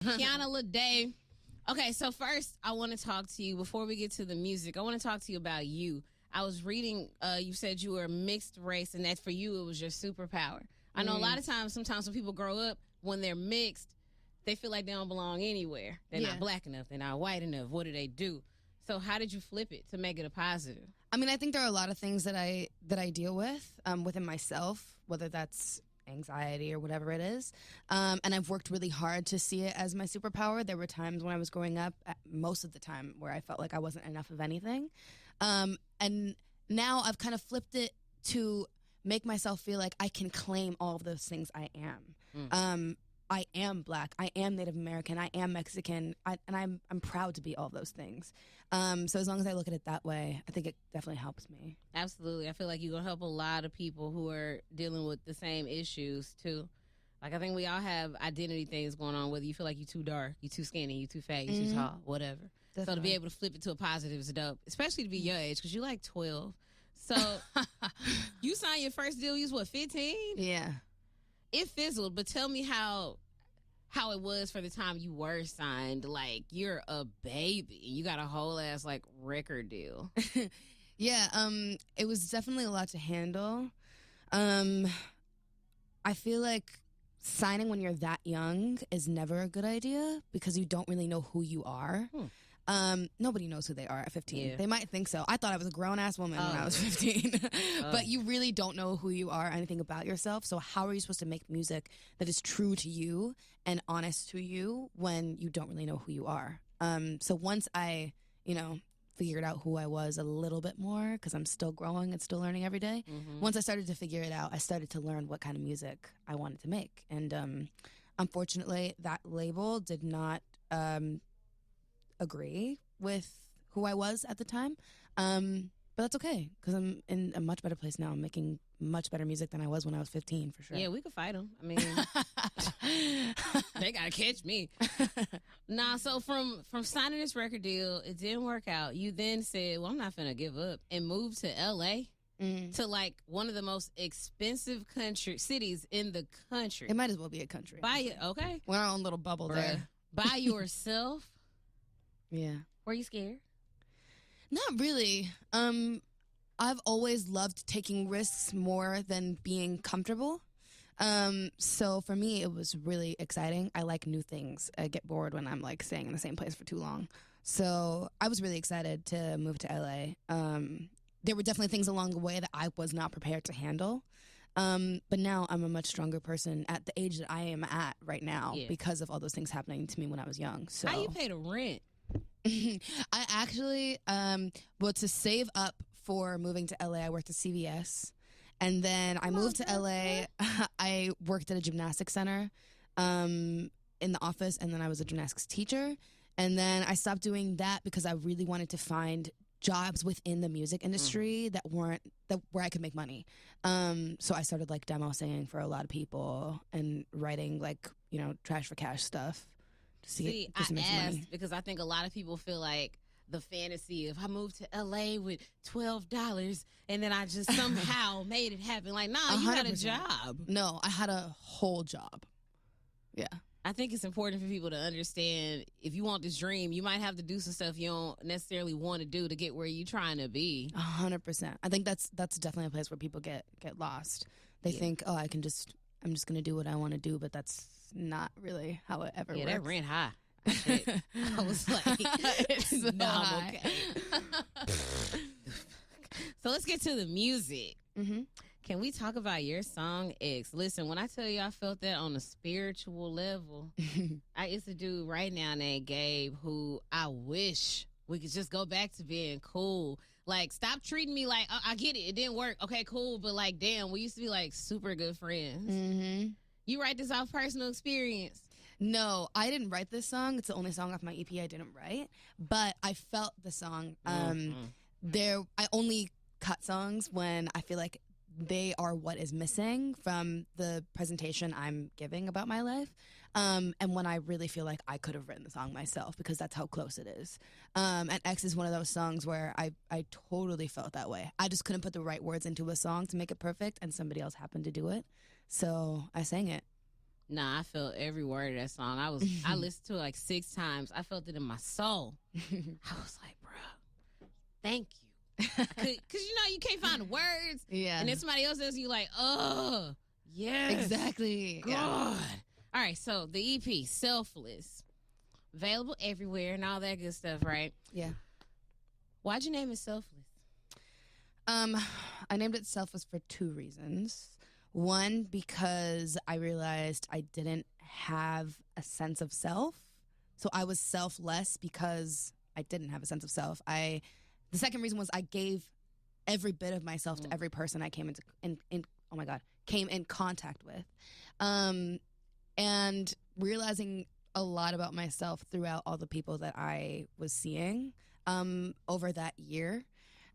Kiana Ledé. Okay, so first I want to talk to you before we get to the music. I want to talk to you about you. I was reading, you said you were a mixed race, and that for you it was your superpower. I know a lot of times, sometimes when people grow up, when they're mixed, they feel like they don't belong anywhere. They're not black enough. They're not white enough. What do they do? So how did you flip it to make it a positive? I mean, I think there are a lot of things that I deal with within myself, whether that's anxiety or whatever it is. And I've worked really hard to see it as my superpower. There were times when I was growing up, most of the time, where I felt like I wasn't enough of anything. And now I've kind of flipped it to make myself feel like I can claim all of those things I am. I am black. I am Native American. I am Mexican. And I'm proud to be all of those things. So as long as I look at it that way, I think it definitely helps me. Absolutely. I feel like you're going to help a lot of people who are dealing with the same issues, too. Like, I think we all have identity things going on, whether you feel like you're too dark, you're too skinny, you're too fat, you're too tall, whatever. Definitely. So to be able to flip it to a positive is dope, especially to be your age, because you're like 12. So you signed your first deal, you was, what, 15? Yeah. It fizzled, but tell me how it was for the time you were signed. Like, you're a baby. You got a whole ass, like, record deal. Yeah, it was definitely a lot to handle. I feel like signing when you're that young is never a good idea because you don't really know who you are. Nobody knows who they are at 15. Yeah. They might think so. I thought I was a grown-ass woman when I was 15. But you really don't know who you are, anything about yourself. So how are you supposed to make music that is true to you and honest to you when you don't really know who you are? So once I, figured out who I was a little bit more, because I'm still growing and still learning every day. Once I started to figure it out, I started to learn what kind of music I wanted to make. And unfortunately, that label did not agree with who I was at the time. But that's okay, because I'm in a much better place now. I'm making much better music than I was when I was 15, for sure. Yeah, we could fight them. I mean, they got to catch me. Nah, so from signing this record deal, it didn't work out. You then said, well, I'm not finna give up, and moved to L.A., to, like, one of the most expensive cities in the country. It might as well be a country. Okay. We're our own little bubble there. By yourself? Yeah. Were you scared? Not really. I've always loved taking risks more than being comfortable. So for me, it was really exciting. I like new things. I get bored when I'm like staying in the same place for too long. So I was really excited to move to LA. There were definitely things along the way that I was not prepared to handle. But now I'm a much stronger person at the age that I am at right now because of all those things happening to me when I was young. So how you pay the rent? I actually, to save up for moving to LA, I worked at CVS. And then I moved to LA. I worked at a gymnastics center in the office, and then I was a gymnastics teacher. And then I stopped doing that because I really wanted to find jobs within the music industry where I could make money. So I started like demo singing for a lot of people and writing like, trash for cash stuff. I asked because I think a lot of people feel like the fantasy of I moved to LA with $12 and then I just somehow made it happen. Like, nah, you 100%. Had a job. No, I had a whole job. Yeah. I think it's important for people to understand if you want this dream, you might have to do some stuff you don't necessarily want to do to get where you're trying to be. 100%. I think that's definitely a place where people get lost. They think, oh, I'm just going to do what I want to do, but that's not really how it ever works. Yeah, that rent high. I was like, it's no, high. Okay. So let's get to the music. Can we talk about your song X? Listen, when I tell you I felt that on a spiritual level, it's a dude right now named Gabe who I wish we could just go back to being cool. Like, stop treating me like, I get it, it didn't work. Okay, cool. But like, damn, we used to be like super good friends. You write this off personal experience? No, I didn't write this song. It's the only song off my EP I didn't write. But I felt the song. I only cut songs when I feel like they are what is missing from the presentation I'm giving about my life. And when I really feel like I could have written the song myself because that's how close it is. And X is one of those songs where I totally felt that way. I just couldn't put the right words into a song to make it perfect, and somebody else happened to do it. So I sang it. Nah, I felt every word of that song. I listened to it like 6 times. I felt it in my soul. I was like, bro, thank you. Because, you can't find the words. Yeah. And then somebody else says, you like, oh, yes. Exactly. God. Yeah. All right, so the EP, Selfless, available everywhere and all that good stuff, right? Yeah. Why'd you name it Selfless? I named it Selfless for 2 reasons. One, because I realized I didn't have a sense of self. So I was selfless because I didn't have a sense of self. The second reason was I gave every bit of myself to every person I came came in contact with. And realizing a lot about myself throughout all the people that I was seeing over that year.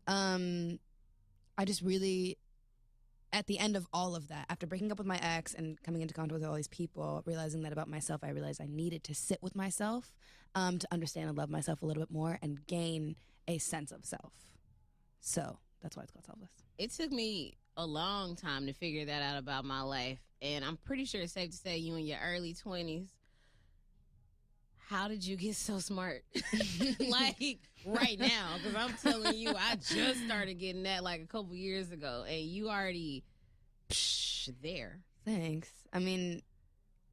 I just really, at the end of all of that, after breaking up with my ex and coming into contact with all these people, realizing that about myself, I realized I needed to sit with myself to understand and love myself a little bit more and gain a sense of self. So that's why it's called Selfless. It took me a long time to figure that out about my life. And I'm pretty sure it's safe to say you in your early 20s. How did you get so smart? Like right now, because I'm telling you, I just started getting that like a couple years ago, and you already there. Thanks. I mean,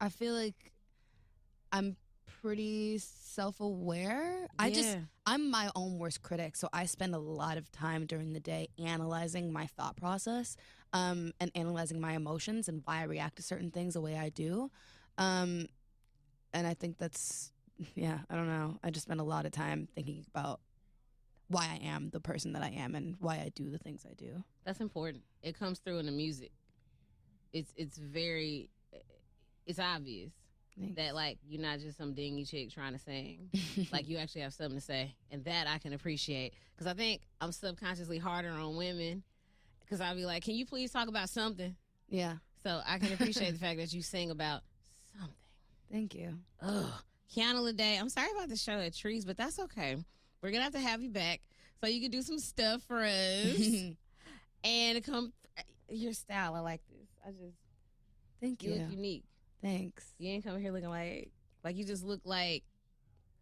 I feel like I'm pretty self-aware. Yeah. I'm my own worst critic, so I spend a lot of time during the day analyzing my thought process, and analyzing my emotions and why I react to certain things the way I do. And I think that's, I don't know. I just spend a lot of time thinking about why I am the person that I am and why I do the things I do. That's important. It comes through in the music. It's obvious. Thanks. That like you're not just some dingy chick trying to sing. Like you actually have something to say, and that I can appreciate. Because I think I'm subconsciously harder on women. Because I'll be like, can you please talk about something? Yeah. So I can appreciate the fact that you sing about something. Thank you. Ugh. Kiana Ledé, I'm sorry about the show at Trees, but that's okay. We're going to have you back so you can do some stuff for us. And your style, I like this. Thank you. You look unique. Thanks. You ain't coming here looking like you just look like,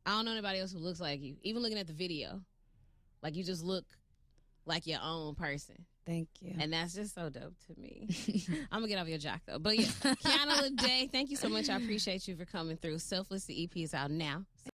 I don't know anybody else who looks like you. Even looking at the video. Like you just look like your own person. Thank you. And that's just so dope to me. I'm going to get off your jock, though. But yeah, Kiana Ledé, thank you so much. I appreciate you for coming through. Selfless, the EP is out now.